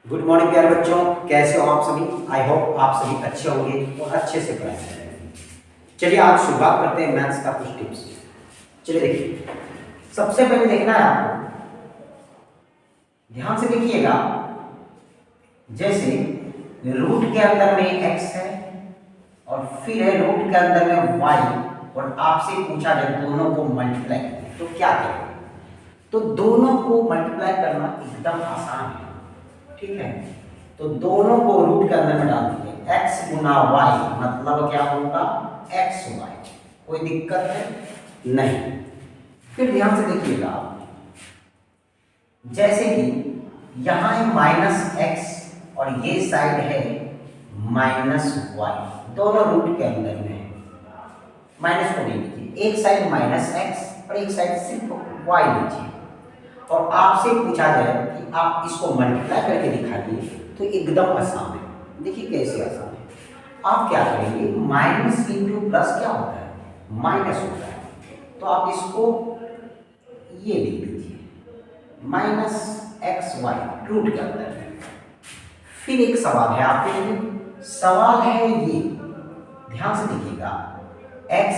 Good morning प्यारे बच्चों, कैसे हो आप सभी। आई होप आप सभी अच्छे होंगे और अच्छे से पढ़ाई करेंगे। चलिए आज शुरुआत करते हैं मैथ्स का कुछ टिप्स। चलिए देखिए, सबसे पहले देखना है आपको, ध्यान से देखिएगा। जैसे रूट के अंदर में x है और फिर है रूट के अंदर में y, और आपसे पूछा जाए दोनों को मल्टीप्लाई करें तो क्या करें। तो दोनों को मल्टीप्लाई करना एकदम आसान है, ठीक है। तो दोनों को रूट के अंदर में डाल दीजिए, x गुना y मतलब क्या होगा xy। कोई दिक्कत है नहीं। फिर ध्यान से देखिएगा, जैसे कि यहां है माइनस एक्स और ये साइड है माइनस वाई, दोनों रूट के अंदर में है। माइनस को ले लीजिए, एक साइड माइनस एक्स और एक साइड सिर्फ वाई लीजिए, और आपसे पूछा जाए कि आप इसको मल्टीप्लाई करके दिखाइए तो एकदम आसान है। देखिए कैसे आसान है। आप क्या करेंगे, माइनस इंटू प्लस क्या होता है, माइनस होता है। तो आप इसको ये लिख दीजिए, माइनस एक्स वाई रूट के अंदर है। फिर एक सवाल है आपके लिए, सवाल है ये, ध्यान से देखिएगा, x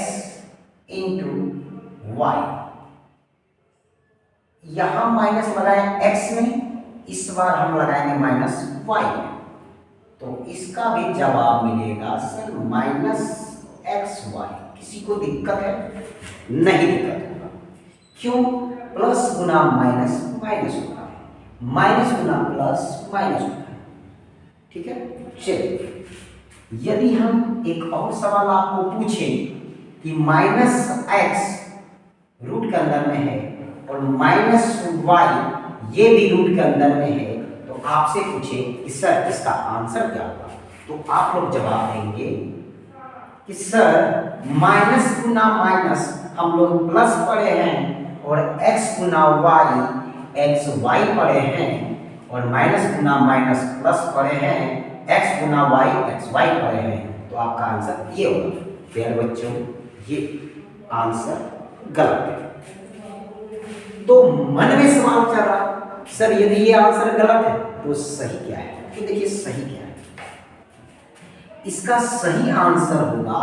इंटू वाई। यहां माइनस लगाए x में, इस बार हम लगाएंगे माइनस y में, तो इसका भी जवाब मिलेगा सर माइनस एक्स वाई। किसी को दिक्कत है? नहीं दिक्कत होगा। क्यों? प्लस गुना माइनस माइनस होता है, माइनस गुना प्लस माइनस होता है, ठीक है। चलिए, यदि हम एक और सवाल आपको पूछें कि माइनस एक्स रूट के अंदर में है और माइनस वाई ये भी रूट के अंदर में है, तो आपसे पूछे कि सर इसका आंसर क्या होगा, तो आप लोग जवाब देंगे कि सर माइनस गुना माइनस हम लोग प्लस पढ़े हैं, और x गुना वाई एक्स वाई पढ़े हैं, और माइनस गुना माइनस प्लस पढ़े हैं, x गुना वाई एक्स वाई पढ़े हैं। तो आपका आंसर ये होगा। प्यारे बच्चों, ये आंसर गलत है। तो मन में सवाल चल रहा, सर यदि ये आंसर गलत है तो सही क्या है। तो देखिए सही क्या है, इसका सही आंसर होगा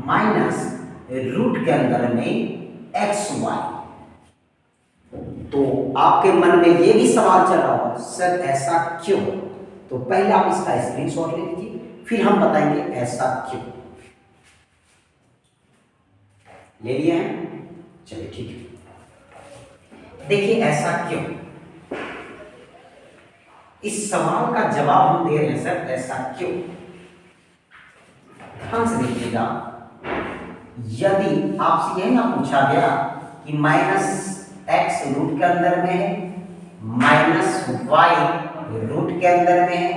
माइनस रूट के अंदर में एक्स वाई। तो आपके मन में ये भी सवाल चल रहा होगा, सर ऐसा क्यों। तो पहले आप इसका स्क्रीनशॉट ले लीजिए, फिर हम बताएंगे ऐसा क्यों। ले लिए हैं? चलिए ठीक है। देखिए ऐसा क्यों, इस सवाल का जवाब हम दे रहे हैं सर ऐसा क्यों। ध्यान से देखिएगा, यदि आपसे यह ना पूछा गया कि माइनस एक्स रूट के अंदर में है, माइनस वाई रूट के अंदर में है,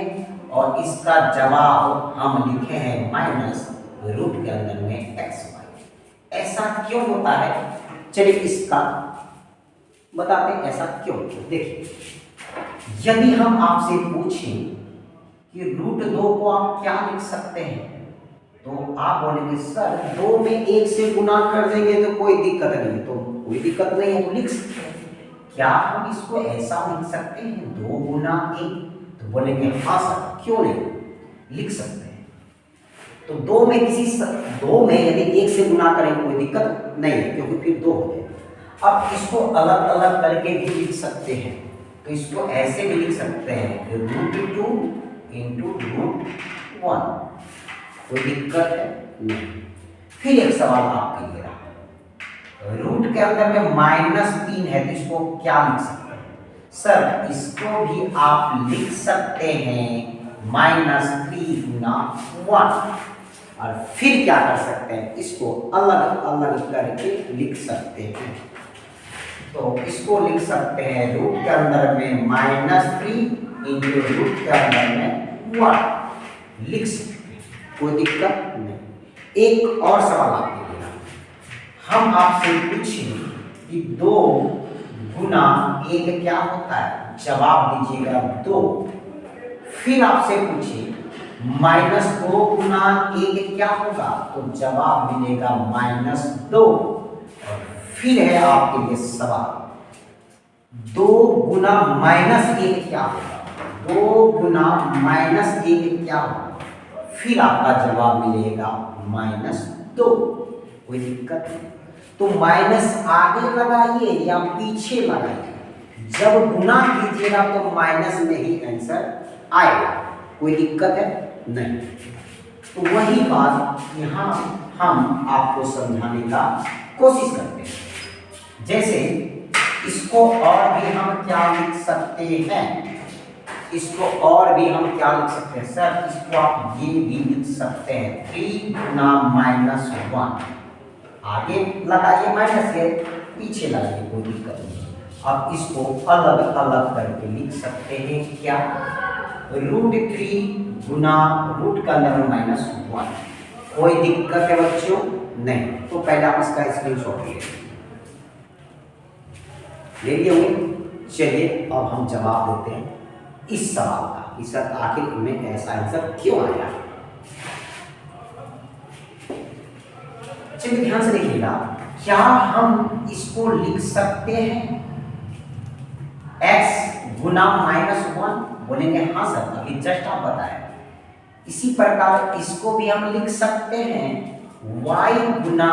और इसका जवाब हम लिखे हैं माइनस रूट के अंदर में एक्स वाई। ऐसा क्यों होता है, चलिए इसका बताते हैं ऐसा क्यों। देखिए, यदि हम आपसे पूछें कि रूट 2 को आप क्या लिख सकते हैं, तो आप बोलेंगे सर 2 में 1 से गुना कर देंगे तो कोई दिक्कत नहीं है। तो कोई दिक्कत नहीं है तो लिख सकते हैं। क्या हम इसको ऐसा लिख सकते हैं 2 गुना 1? तो बोलेंगे हाँ सर, क्यों नहीं, लिख सकते हैं। तो 2 में यदि 1 से गुना करें कोई दिक्कत नहीं है, क्योंकि फिर 2 हो जाएगा। अब इसको अलग अलग करके भी लिख सकते हैं, तो इसको ऐसे भी लिख सकते हैं √2 इंटू √1। कोई दिक्कत है नहीं। फिर एक सवाल आपके लिए रहा, रूट के अंदर में -3 है, तो इसको क्या लिख सकते हैं सर, इसको भी आप लिख सकते हैं -3 गुना 1। और फिर क्या कर सकते हैं, इसको अलग अलग करके लिख सकते हैं। तो इसको लिख सकते हैं रूट के अंदर में -3 इंटू रूट के अंदर में 1 लिख सकते हैं, कोई दिक्कत नहीं। एक और सवाल आपके लिए, हम आपसे पूछें कि 2 गुना 1 क्या होता है, जवाब दीजिएगा 2। फिर आपसे पूछे -2 गुना 1 क्या होगा, तो जवाब मिलेगा -2। फिर है आपके लिए सवाल, 2 गुना -1 क्या होगा, 2 गुना -1 क्या होगा, फिर आपका जवाब मिलेगा -2। कोई दिक्कत नहीं। तो माइनस आगे लगाइए या पीछे लगाइए, जब गुना कीजिएगा तो माइनस में ही आंसर आएगा। कोई दिक्कत है नहीं। तो वही बात यहाँ हम आपको समझाने का कोशिश करते हैं। जैसे इसको और भी हम क्या लिख सकते हैं, इसको और भी हम क्या लिख सकते हैं सर, इसको आप ये भी लिख सकते हैं 3 गुना -1। आगे लगाइए माइनस के, पीछे लगाइए, कोई दिक्कत नहीं। अब इसको अलग अलग करके लिख सकते हैं क्या, √3 गुना रूट का अंदर -1। कोई दिक्कत है बच्चों नहीं। तो पहले आप इसका स्क्रीनशॉट ले लिए होंगे। चलिए अब हम जवाब देते हैं इस सवाल का कि सर आखिर में ऐसा आंसर क्यों आया। चलिए ध्यान से देखिएगा, क्या हम इसको लिख सकते हैं x गुना -1? बोलेंगे हाँ सर, अभी जस्ट आप बताएं। इसी प्रकार इसको भी हम लिख सकते हैं y गुना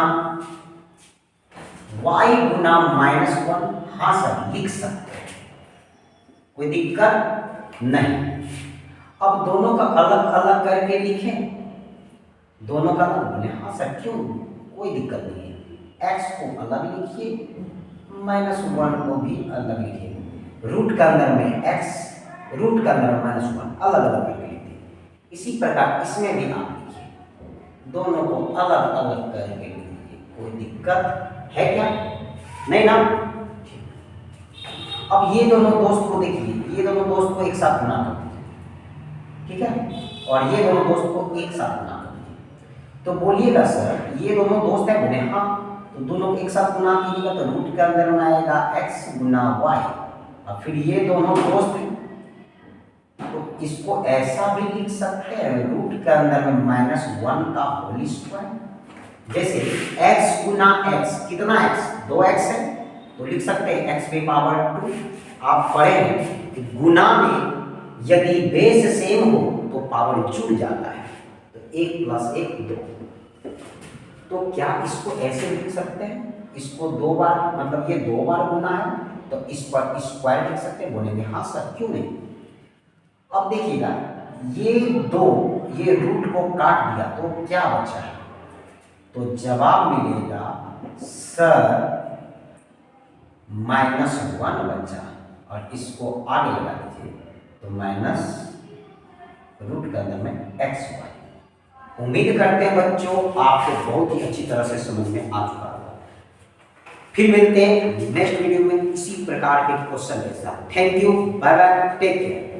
-1। हाँ सर लिख सकते हैं, कोई दिक्कत नहीं। अब दोनों का अलग अलग करके लिखें, दोनों का अलग बोले हाँ सर क्यों, कोई दिक्कत नहीं है। x को अलग लिखिए, -1 को भी अलग लिखिए। रूट के अंदर में x, रूट के अंदर में -1 अलग अलग करके लिखिए। इसी प्रकार इसमें भी आप लिखिए, दोनों को अलग अलग करके लिखिए। कोई दिक्कत है क्या, नहीं ना। अब ये दोनों दोस्त को देखिए, ये दोनों दोस्त को एक साथ गुना कर दीजिए, ठीक है, और ये दोनों दोस्त को एक साथ गुना कर दीजिए। तो बोलिएगा सर ये दोनों दोस्त है, बोले हाँ। तो दोनों को एक साथ गुना कीजिएगा तो रूट के अंदर में आएगा x गुना y। और फिर ये दोनों दोस्त, तो इसको ऐसा भी लिख सकते हैं रूट के अंदर में -1 का होल स्क्वायर। जैसे x गुना x, कितना x, 2x है, तो लिख सकते हैं x की पावर 2। आप पढ़ें कि गुना में यदि बेस सेम हो तो पावर जुड़ जाता है, तो 1 + 1 2। तो क्या इसको ऐसे लिख सकते हैं, इसको 2 बार, मतलब ये 2 बार गुना है तो इस पर स्क्वायर लिख सकते हैं, बोलेंगे हाँ सर क्यों नहीं। अब देखिएगा ये 2, ये रूट को काट दिया तो क्या बचा है, तो जवाब मिलेगा सर -1 बचा। और इसको आगे लगा दीजिए तो माइनस रूट के अंदर में xy। उम्मीद करते हैं बच्चों आपको बहुत ही अच्छी तरह से समझ में आ चुका होगा। फिर मिलते हैं नेक्स्ट वीडियो में इसी प्रकार के क्वेश्चन के साथ। Thank you, bye bye, take care.